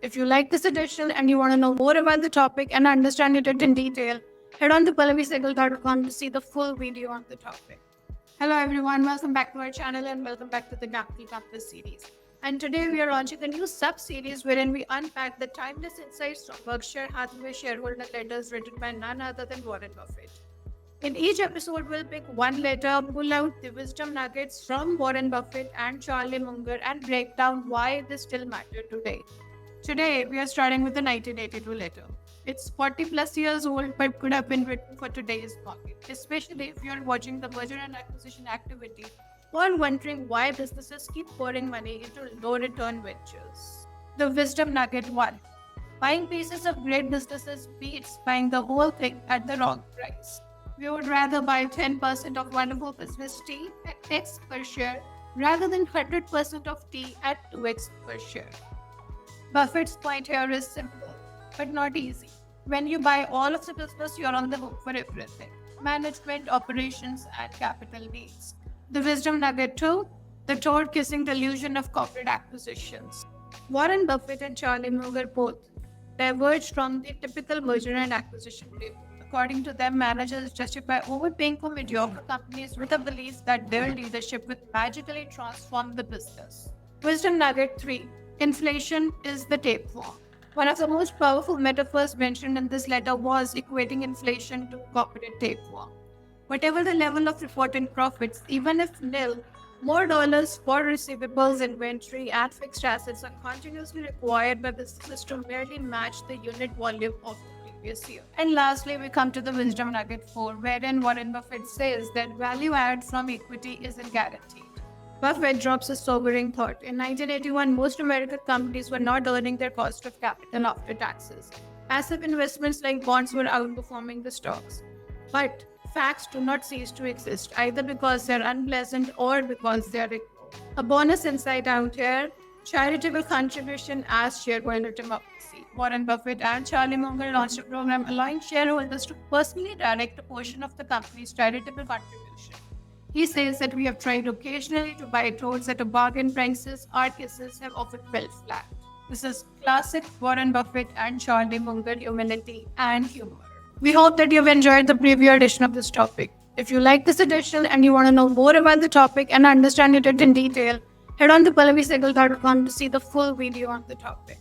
If you like this edition and you want to know more about the topic and understand it in detail, head on to pallavisegel.com to see the full video on the topic. Hello everyone, welcome back to our channel and welcome back to the Capital Compass series. And today we are launching a new sub-series wherein we unpack the timeless insights from Berkshire Hathaway shareholder letters written by none other than Warren Buffett. In each episode, we'll pick one letter, pull out the wisdom nuggets from Warren Buffett and Charlie Munger, and break down why they still matter today. Today, we are starting with the 1982 letter. It's 40 plus years old, but could have been written for today's market, especially if you're watching the merger and acquisition activity or wondering why businesses keep pouring money into low return ventures. The wisdom nugget 1. Buying pieces of great businesses beats buying the whole thing at the wrong price. We would rather buy 10% of wonderful business tea at X per share rather than 100% of tea at 2x per share. Buffett's point here is simple, but not easy. When you buy all of the business, you're on the hook for everything: management, operations, and capital needs. The wisdom nugget 2, the toad-kissing delusion of corporate acquisitions. Warren Buffett and Charlie Munger both diverged from the typical merger and acquisition playbook. According to them, managers justify overpaying for mediocre companies with a belief that their leadership will magically transform the business. Wisdom nugget 3. Inflation is the tapeworm. One of the most powerful metaphors mentioned in this letter was equating inflation to corporate tapeworm. Whatever the level of reported profits, even if nil, more dollars for receivables, inventory, and fixed assets are continuously required by businesses to merely match the unit volume of the previous year. And lastly, we come to the wisdom nugget 4, wherein Warren Buffett says that value add from equity isn't guaranteed. Buffett drops a sobering thought. In 1981, most American companies were not earning their cost of capital after taxes. Passive investments like bonds were outperforming the stocks. But facts do not cease to exist, either because they're unpleasant or because they're ignored. A bonus insight out here: charitable contribution as shareholder democracy. Warren Buffett and Charlie Munger launched a program allowing shareholders to personally direct a portion of the company's charitable contribution. He says that we have tried occasionally to buy toads at a bargain prices. Our cases have often fell flat. This is classic Warren Buffett and Charlie Munger humility and humor. We hope that you've enjoyed the preview edition of this topic. If you like this edition and you want to know more about the topic and understand it in detail, head on to pallavisegel.com to see the full video on the topic.